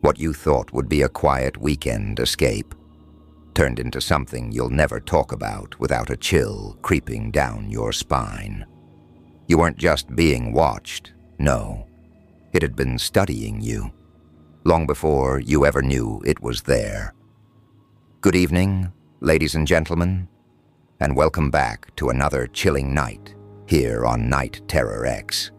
What you thought would be a quiet weekend escape turned into something you'll never talk about without a chill creeping down your spine. You weren't just being watched, no. It had been studying you, long before you ever knew it was there. Good evening, ladies and gentlemen, and welcome back to another chilling night here on Night Terror X.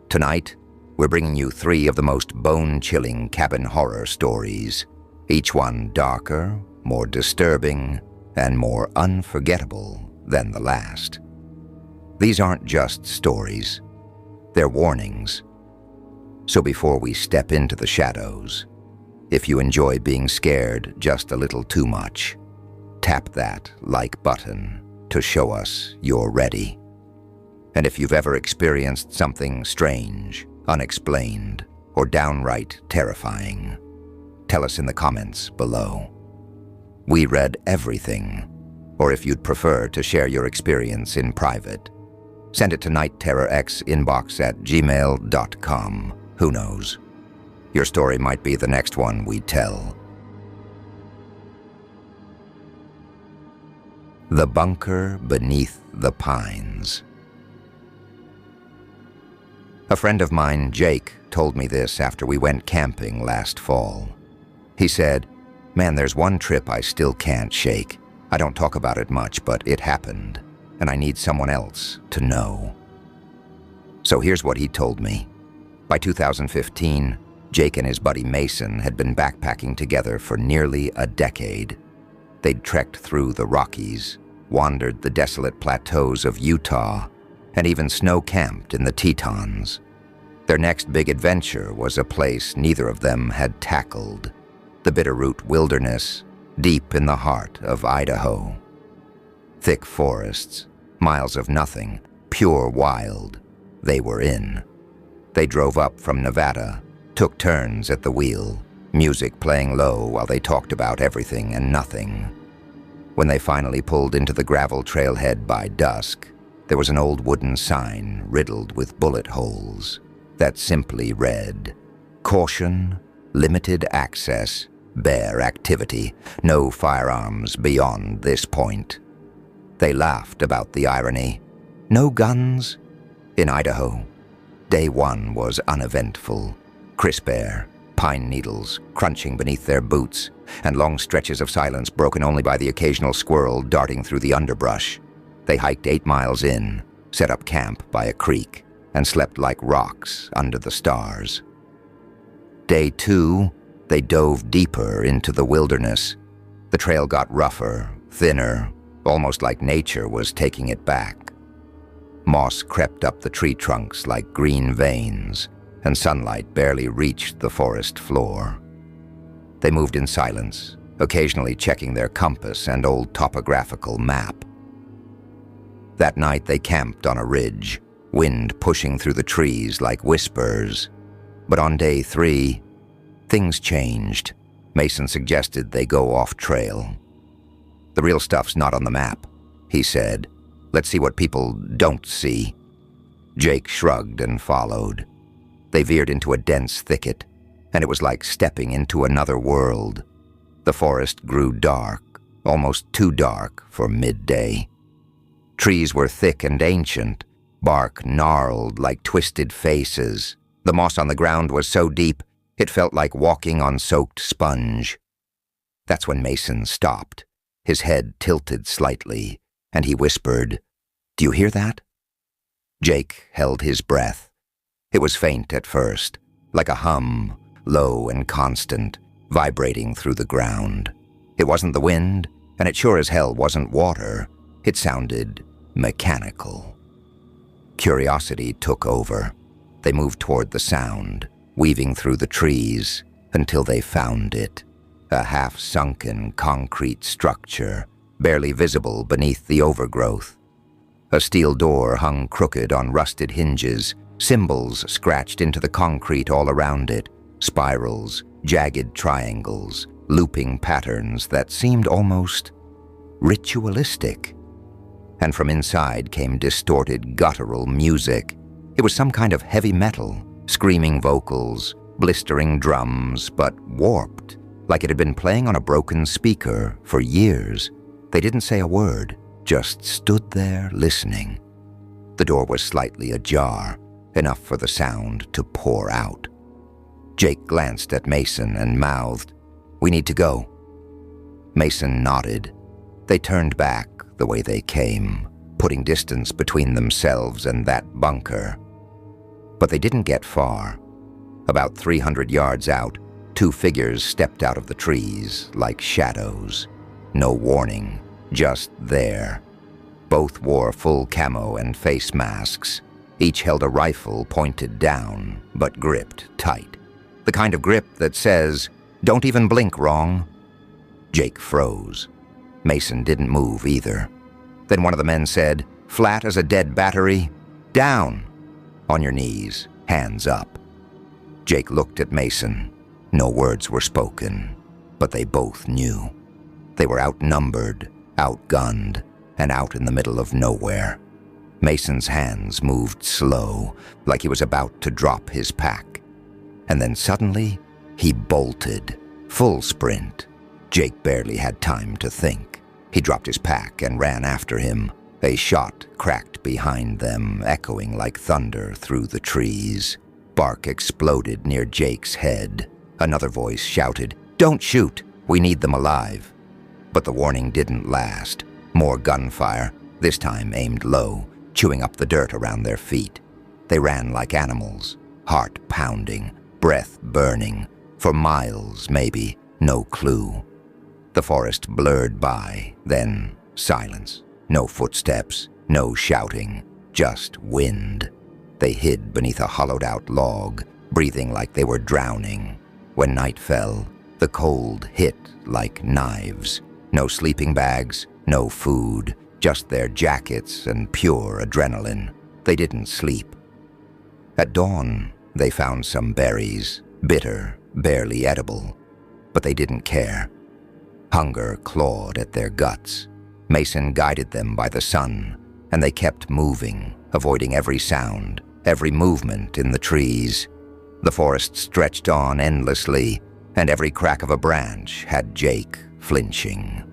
Tonight, we're bringing you 3 of the most bone-chilling cabin horror stories, each one darker, more disturbing, and more unforgettable than the last. These aren't just stories, they're warnings. So before we step into the shadows, if you enjoy being scared just a little too much, tap that like button to show us you're ready. And if you've ever experienced something strange, unexplained, or downright terrifying, tell us in the comments below. We read everything, or if you'd prefer to share your experience in private, send it to nightterrorinbox@gmail.com. Who knows? Your story might be the next one we tell. The Bunker Beneath the Pines. A friend of mine, Jake, told me this after we went camping last fall. He said, "Man, there's one trip I still can't shake. I don't talk about it much, but it happened, and I need someone else to know." So here's what he told me. By 2015, Jake and his buddy Mason had been backpacking together for nearly a decade. They'd trekked through the Rockies, wandered the desolate plateaus of Utah, and even snow-camped in the Tetons. Their next big adventure was a place neither of them had tackled, the Bitterroot Wilderness, deep in the heart of Idaho. Thick forests, miles of nothing, pure wild, they were in. They drove up from Nevada, took turns at the wheel, music playing low while they talked about everything and nothing. When they finally pulled into the gravel trailhead by dusk, there was an old wooden sign riddled with bullet holes that simply read, "Caution, limited access, bare activity, no firearms beyond this point." They laughed about the irony. No guns? In Idaho? Day 1 was uneventful. Crisp air, pine needles crunching beneath their boots, and long stretches of silence broken only by the occasional squirrel darting through the underbrush. They hiked 8 miles in, set up camp by a creek, and slept like rocks under the stars. Day 2, they dove deeper into the wilderness. The trail got rougher, thinner, almost like nature was taking it back. Moss crept up the tree trunks like green veins, and sunlight barely reached the forest floor. They moved in silence, occasionally checking their compass and old topographical map. That night they camped on a ridge, wind pushing through the trees like whispers. But on day 3, things changed. Mason suggested they go off trail. "The real stuff's not on the map," he said. "Let's see what people don't see." Jake shrugged and followed. They veered into a dense thicket, and it was like stepping into another world. The forest grew dark, almost too dark for midday. Trees were thick and ancient, bark gnarled like twisted faces. The moss on the ground was so deep, it felt like walking on soaked sponge. That's when Mason stopped, his head tilted slightly, and he whispered, "Do you hear that?" Jake held his breath. It was faint at first, like a hum, low and constant, vibrating through the ground. It wasn't the wind, and it sure as hell wasn't water. It sounded mechanical. Curiosity took over. They moved toward the sound, weaving through the trees until they found it. A half-sunken concrete structure, barely visible beneath the overgrowth. A steel door hung crooked on rusted hinges, symbols scratched into the concrete all around it, spirals, jagged triangles, looping patterns that seemed almost ritualistic. And from inside came distorted guttural music. It was some kind of heavy metal, screaming vocals, blistering drums, but warped, like it had been playing on a broken speaker for years. They didn't say a word, just stood there listening. The door was slightly ajar, enough for the sound to pour out. Jake glanced at Mason and mouthed, "We need to go." Mason nodded. They turned back the way they came, putting distance between themselves and that bunker. But they didn't get far. About 300 yards out, two figures stepped out of the trees like shadows. No warning, just there. Both wore full camo and face masks. Each held a rifle pointed down, but gripped tight. The kind of grip that says, "Don't even blink, wrong." Jake froze. Mason didn't move either. Then one of the men said, "Flat as a dead battery. Down. On your knees, hands up." Jake looked at Mason. No words were spoken, but they both knew. They were outnumbered, outgunned, and out in the middle of nowhere. Mason's hands moved slow, like he was about to drop his pack. And then suddenly, he bolted, full sprint. Jake barely had time to think. He dropped his pack and ran after him. A shot cracked behind them, echoing like thunder through the trees. Bark exploded near Jake's head. Another voice shouted, "Don't shoot! We need them alive." But the warning didn't last. More gunfire, this time aimed low, chewing up the dirt around their feet. They ran like animals, heart pounding, breath burning. For miles, maybe, no clue. The forest blurred by, then silence. No footsteps, no shouting, just wind. They hid beneath a hollowed-out log, breathing like they were drowning. When night fell, the cold hit like knives. No sleeping bags, no food, just their jackets and pure adrenaline. They didn't sleep. At dawn, they found some berries, bitter, barely edible. But they didn't care. Hunger clawed at their guts. Mason guided them by the sun, and they kept moving, avoiding every sound, every movement in the trees. The forest stretched on endlessly, and every crack of a branch had Jake flinching.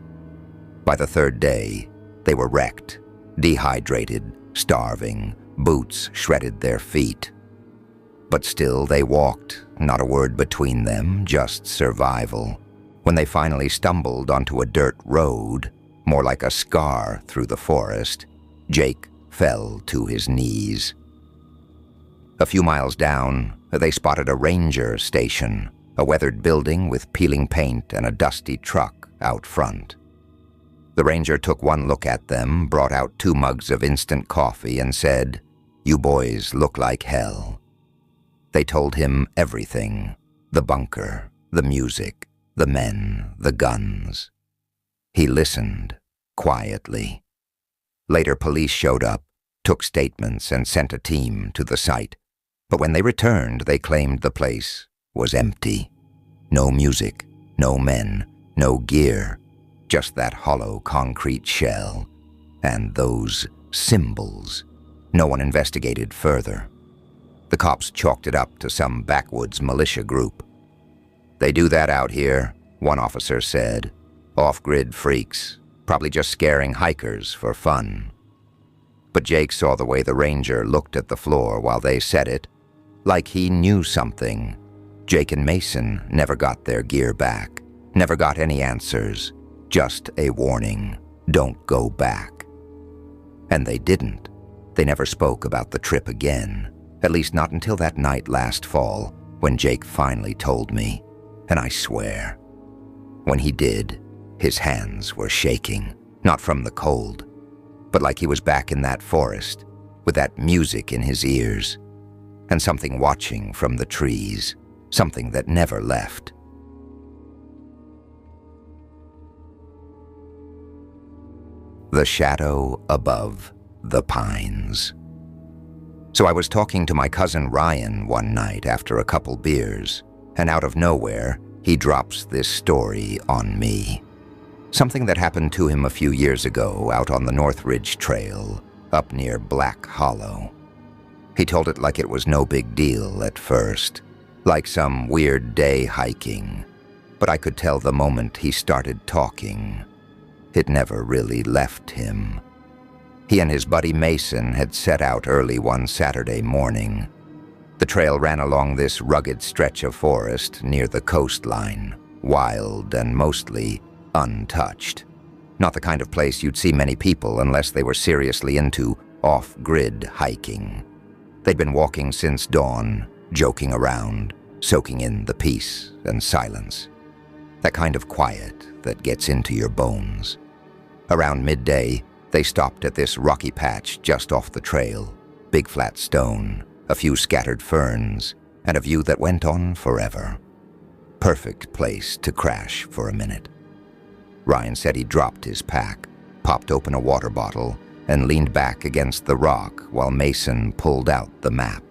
By the third day, they were wrecked, dehydrated, starving, boots shredded their feet. But still they walked, not a word between them, just survival. When they finally stumbled onto a dirt road, more like a scar through the forest, Jake fell to his knees. A few miles down, they spotted a ranger station, a weathered building with peeling paint and a dusty truck out front. The ranger took one look at them, brought out 2 mugs of instant coffee, and said, "You boys look like hell." They told him everything: the bunker, the music, the men, the guns. He listened, quietly. Later, police showed up, took statements, and sent a team to the site. But when they returned, they claimed the place was empty. No music, no men, no gear, just that hollow concrete shell. And those symbols. No one investigated further. The cops chalked it up to some backwoods militia group. "They do that out here," one officer said. "Off-grid freaks, probably just scaring hikers for fun." But Jake saw the way the ranger looked at the floor while they said it, like he knew something. Jake and Mason never got their gear back, never got any answers, just a warning, "Don't go back." And they didn't. They never spoke about the trip again, at least not until that night last fall, when Jake finally told me, and I swear, when he did, his hands were shaking, not from the cold, but like he was back in that forest, with that music in his ears, and something watching from the trees, something that never left. The shadow above the pines. So I was talking to my cousin Ryan one night after a couple beers, and out of nowhere, he drops this story on me. Something that happened to him a few years ago out on the Northridge Trail, up near Black Hollow. He told it like it was no big deal at first, like some weird day hiking, but I could tell the moment he started talking. It never really left him. He and his buddy Mason had set out early one Saturday morning. The trail ran along this rugged stretch of forest near the coastline, wild and mostly untouched. Not the kind of place you'd see many people unless they were seriously into off-grid hiking. They'd been walking since dawn, joking around, soaking in the peace and silence. That kind of quiet that gets into your bones. Around midday, they stopped at this rocky patch just off the trail. Big flat stone, a few scattered ferns, and a view that went on forever. Perfect place to crash for a minute. Ryan said he dropped his pack, popped open a water bottle, and leaned back against the rock while Mason pulled out the map.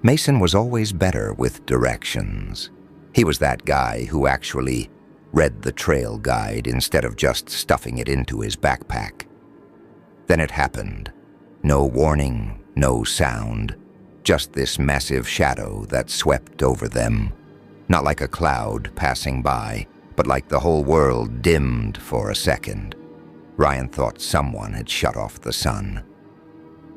Mason was always better with directions. He was that guy who actually read the trail guide instead of just stuffing it into his backpack. Then it happened. No warning, no sound, just this massive shadow that swept over them. Not like a cloud passing by, but like the whole world dimmed for a second. Ryan thought someone had shut off the sun.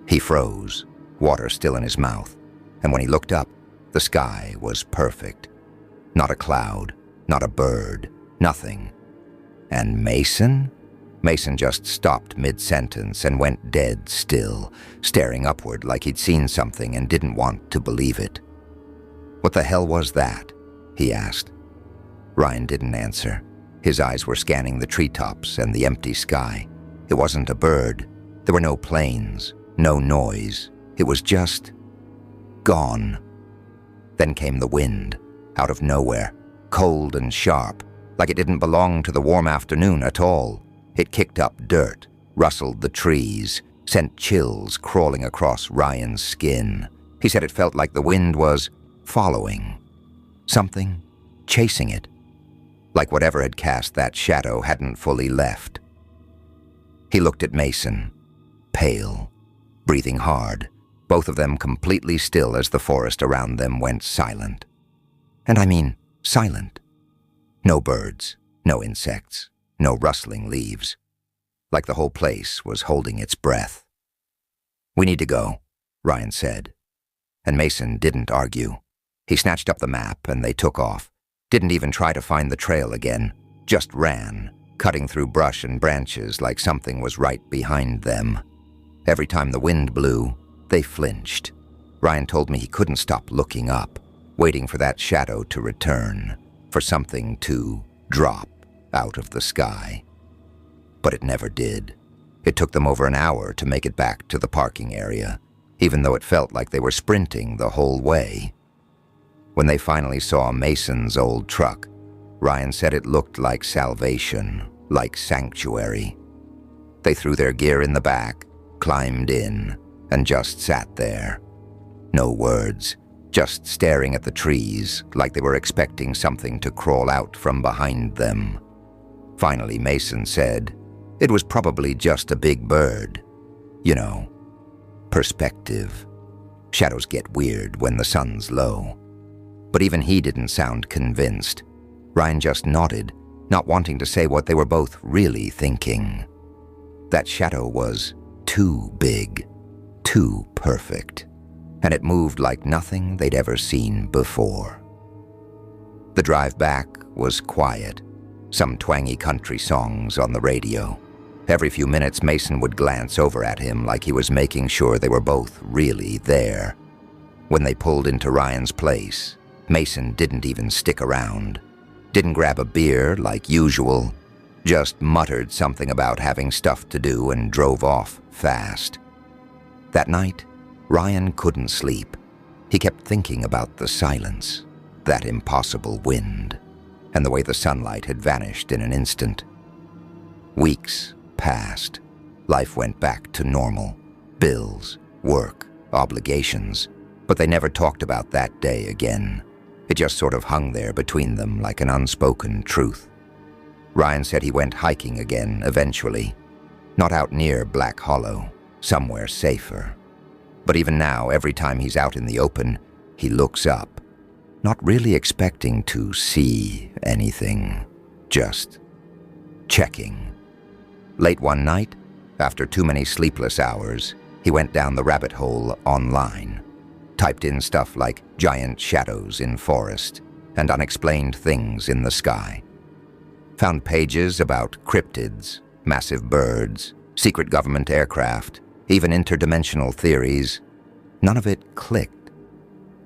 He froze, water still in his mouth, and when he looked up, the sky was perfect. Not a cloud, not a bird, nothing. And Mason? Mason just stopped mid-sentence and went dead still, staring upward like he'd seen something and didn't want to believe it. "What the hell was that?" he asked. Ryan didn't answer. His eyes were scanning the treetops and the empty sky. It wasn't a bird. There were no planes, no noise. It was just gone. Then came the wind, out of nowhere, cold and sharp, like it didn't belong to the warm afternoon at all. It kicked up dirt, rustled the trees, sent chills crawling across Ryan's skin. He said it felt like the wind was following. Something chasing it. Like whatever had cast that shadow hadn't fully left. He looked at Mason, pale, breathing hard, both of them completely still as the forest around them went silent. And I mean silent. No birds, no insects, no rustling leaves. Like the whole place was holding its breath. "We need to go," Ryan said. And Mason didn't argue. He snatched up the map and they took off. Didn't even try to find the trail again, just ran, cutting through brush and branches like something was right behind them. Every time the wind blew, they flinched. Ryan told me he couldn't stop looking up, waiting for that shadow to return, for something to drop out of the sky. But it never did. It took them over an hour to make it back to the parking area, even though it felt like they were sprinting the whole way. When they finally saw Mason's old truck, Ryan said it looked like salvation, like sanctuary. They threw their gear in the back, climbed in, and just sat there. No words, just staring at the trees like they were expecting something to crawl out from behind them. Finally, Mason said, "It was probably just a big bird. You know, perspective. Shadows get weird when the sun's low." But even he didn't sound convinced. Ryan just nodded, not wanting to say what they were both really thinking. That shadow was too big, too perfect, and it moved like nothing they'd ever seen before. The drive back was quiet, some twangy country songs on the radio. Every few minutes, Mason would glance over at him like he was making sure they were both really there. When they pulled into Ryan's place, Mason didn't even stick around. Didn't grab a beer like usual, just muttered something about having stuff to do and drove off fast. That night, Ryan couldn't sleep. He kept thinking about the silence, that impossible wind, and the way the sunlight had vanished in an instant. Weeks passed. Life went back to normal. Bills, work, obligations. But they never talked about that day again. It just sort of hung there between them like an unspoken truth. Ryan said he went hiking again eventually. Not out near Black Hollow, somewhere safer. But even now, every time he's out in the open, he looks up. not really expecting to see anything, just checking. Late one night, after too many sleepless hours, he went down the rabbit hole online, typed in stuff like giant shadows in forest and unexplained things in the sky. Found pages about cryptids, massive birds, secret government aircraft, even interdimensional theories. None of it clicked.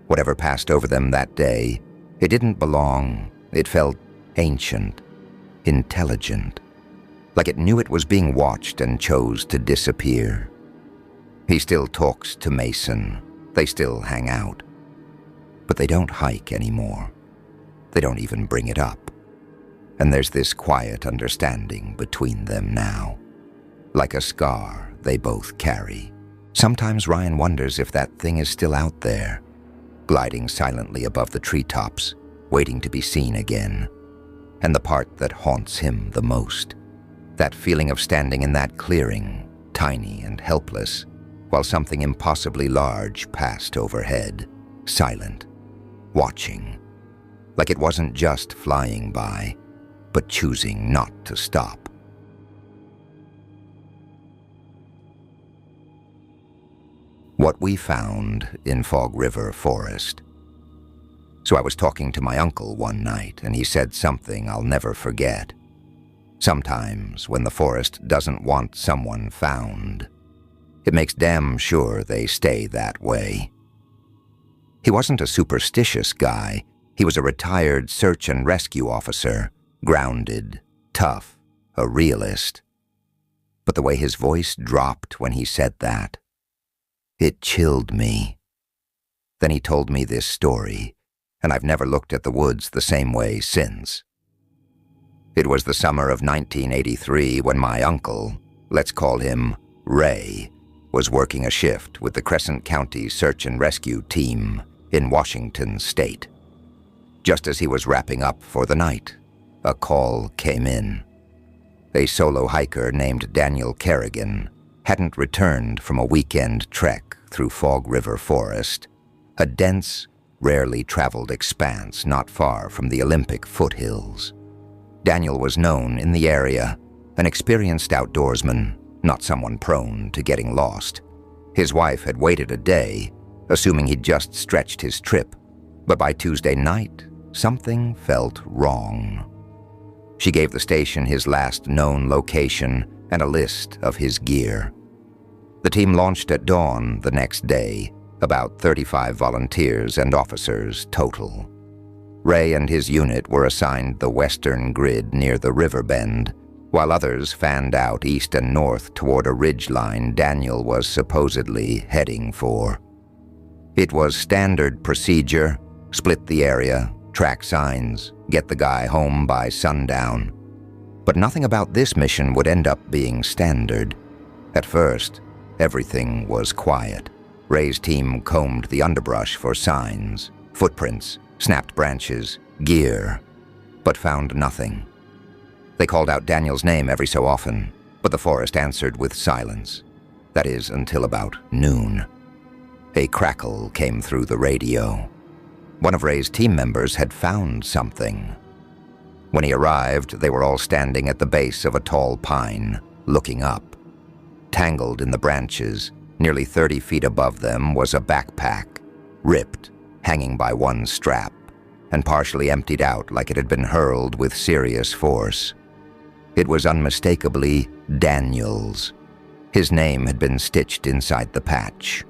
Whatever passed over them that day, it didn't belong. It felt ancient, intelligent, like it knew it was being watched and chose to disappear. He still talks to Mason. They still hang out. But they don't hike anymore. They don't even bring it up. And there's this quiet understanding between them now. Like a scar they both carry. Sometimes Ryan wonders if that thing is still out there, gliding silently above the treetops, waiting to be seen again. And the part that haunts him the most, that feeling of standing in that clearing, tiny and helpless, while something impossibly large passed overhead, silent, watching, like it wasn't just flying by, but choosing not to stop. What we found in Fog River Forest. So I was talking to my uncle one night, and he said something I'll never forget. Sometimes, when the forest doesn't want someone found, it makes damn sure they stay that way. He wasn't a superstitious guy. He was a retired search and rescue officer, grounded, tough, a realist. But the way his voice dropped when he said that, it chilled me. Then he told me this story, and I've never looked at the woods the same way since. It was the summer of 1983 when my uncle, let's call him Ray, was working a shift with the Crescent County Search and Rescue Team in Washington State. Just as he was wrapping up for the night, a call came in. A solo hiker named Daniel Kerrigan hadn't returned from a weekend trek through Fog River Forest, a dense, rarely traveled expanse not far from the Olympic foothills. Daniel was known in the area, an experienced outdoorsman, not someone prone to getting lost. His wife had waited a day, assuming he'd just stretched his trip, but by Tuesday night, something felt wrong. She gave the station his last known location and a list of his gear. The team launched at dawn the next day, about 35 volunteers and officers total. Ray and his unit were assigned the western grid near the river bend, while others fanned out east and north toward a ridgeline Daniel was supposedly heading for. It was standard procedure: split the area, track signs, get the guy home by sundown. But nothing about this mission would end up being standard. At first, everything was quiet. Ray's team combed the underbrush for signs, footprints, snapped branches, gear, but found nothing. They called out Daniel's name every so often, but the forest answered with silence. That is, until about noon. A crackle came through the radio. One of Ray's team members had found something. When he arrived, they were all standing at the base of a tall pine, looking up. Tangled in the branches, nearly 30 feet above them was a backpack, ripped, hanging by one strap, and partially emptied out like it had been hurled with serious force. It was unmistakably Daniel's. His name had been stitched inside the patch.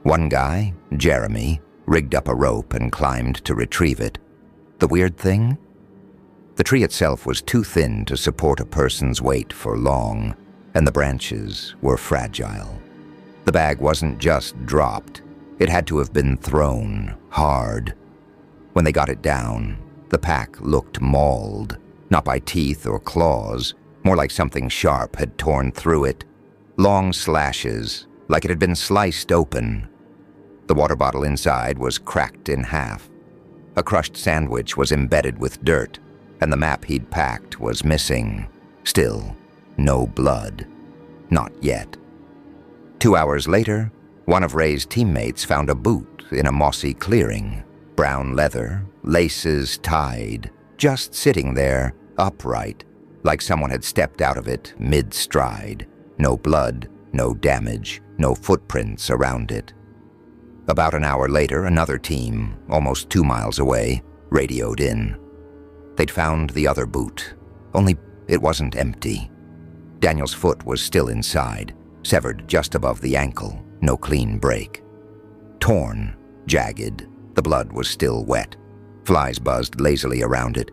One guy, Jeremy, rigged up a rope and climbed to retrieve it. The weird thing? The tree itself was too thin to support a person's weight for long, and the branches were fragile. The bag wasn't just dropped. It had to have been thrown hard. When they got it down, the pack looked mauled, not by teeth or claws, more like something sharp had torn through it. Long slashes, like it had been sliced open. The water bottle inside was cracked in half. A crushed sandwich was embedded with dirt, and the map he'd packed was missing. Still, no blood. Not yet. 2 hours later, one of Ray's teammates found a boot in a mossy clearing. Brown leather, laces tied, just sitting there, upright, like someone had stepped out of it mid-stride. No blood, no damage, no footprints around it. About an hour later, another team, almost 2 miles away, radioed in. They'd found the other boot, only it wasn't empty. Daniel's foot was still inside, severed just above the ankle, no clean break. Torn, jagged, the blood was still wet. Flies buzzed lazily around it.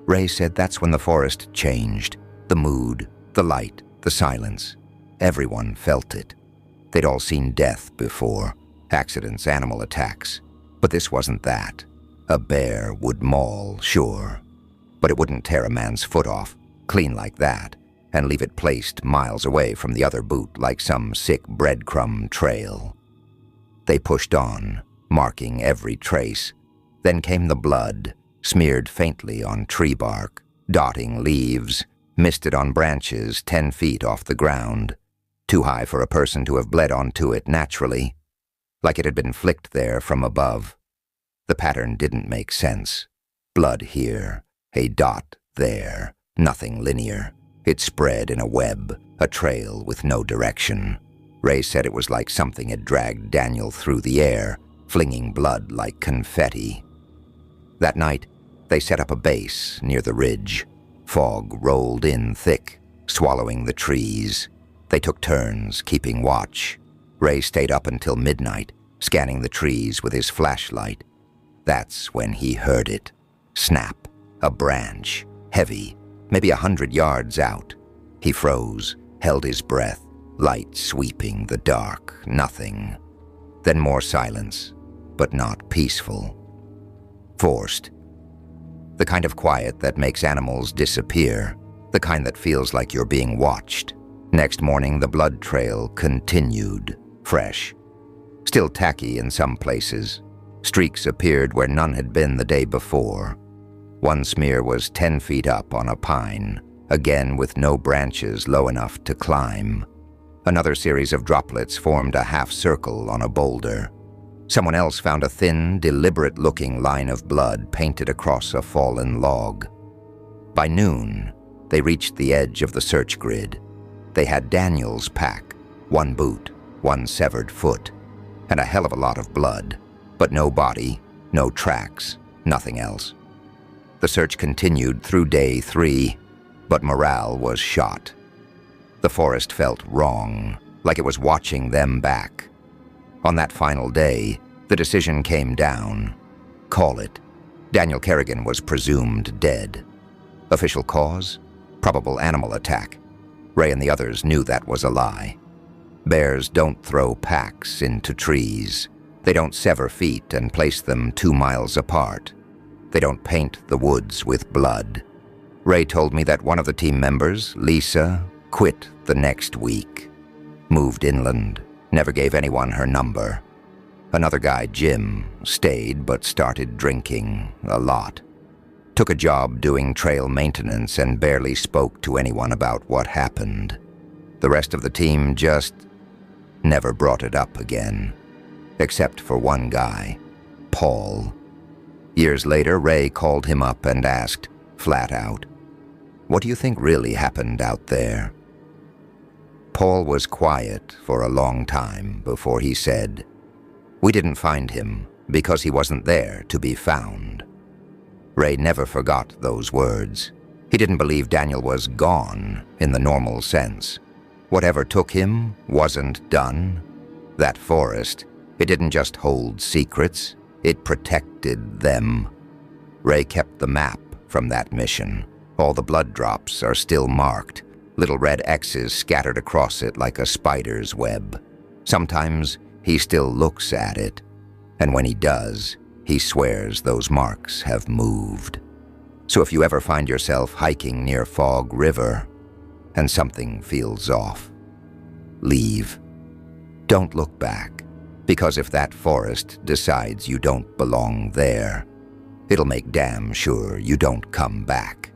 Ray said that's when the forest changed. The mood, the light, the silence. Everyone felt it. They'd all seen death before. Accidents, animal attacks. But this wasn't that. A bear would maul, sure. But it wouldn't tear a man's foot off, clean like that, and leave it placed miles away from the other boot like some sick breadcrumb trail. They pushed on, marking every trace. Then came the blood, smeared faintly on tree bark, dotting leaves, misted on branches 10 feet off the ground, too high for a person to have bled onto it naturally, like it had been flicked there from above. The pattern didn't make sense. Blood here, a dot there, nothing linear. It spread in a web, a trail with no direction. Ray said it was like something had dragged Daniel through the air, flinging blood like confetti. That night, they set up a base near the ridge. Fog rolled in thick, swallowing the trees. They took turns keeping watch. Ray stayed up until midnight, scanning the trees with his flashlight. That's when he heard it. Snap, a branch, heavy, maybe 100 yards out. He froze, held his breath, light sweeping the dark, nothing. Then more silence, but not peaceful. Forced. The kind of quiet that makes animals disappear, the kind that feels like you're being watched. Next morning, the blood trail continued, fresh. Still tacky in some places. Streaks appeared where none had been the day before. One smear was 10 feet up on a pine, again with no branches low enough to climb. Another series of droplets formed a half circle on a boulder. Someone else found a thin, deliberate-looking line of blood painted across a fallen log. By noon, they reached the edge of the search grid. They had Daniel's pack, 1 boot, 1 severed foot, and a hell of a lot of blood, but no body, no tracks, nothing else. The search continued through day 3, but morale was shot. The forest felt wrong, like it was watching them back. On that final day, the decision came down. Call it. Daniel Kerrigan was presumed dead. Official cause? Probable animal attack. Ray and the others knew that was a lie. Bears don't throw packs into trees. They don't sever feet and place them 2 miles apart. They don't paint the woods with blood. Ray told me that one of the team members, Lisa, quit the next week. Moved inland. Never gave anyone her number. Another guy, Jim, stayed but started drinking a lot. Took a job doing trail maintenance and barely spoke to anyone about what happened. The rest of the team just never brought it up again. Except for one guy, Paul. Years later, Ray called him up and asked, flat out, "What do you think really happened out there?" Paul was quiet for a long time before he said, "We didn't find him because he wasn't there to be found." Ray never forgot those words. He didn't believe Daniel was gone in the normal sense. Whatever took him wasn't done. That forest, it didn't just hold secrets, it protected them. Ray kept the map from that mission. All the blood drops are still marked. Little red X's scattered across it like a spider's web. Sometimes he still looks at it, and when he does, he swears those marks have moved. So if you ever find yourself hiking near Fog River and something feels off, leave. Don't look back, because if that forest decides you don't belong there, it'll make damn sure you don't come back.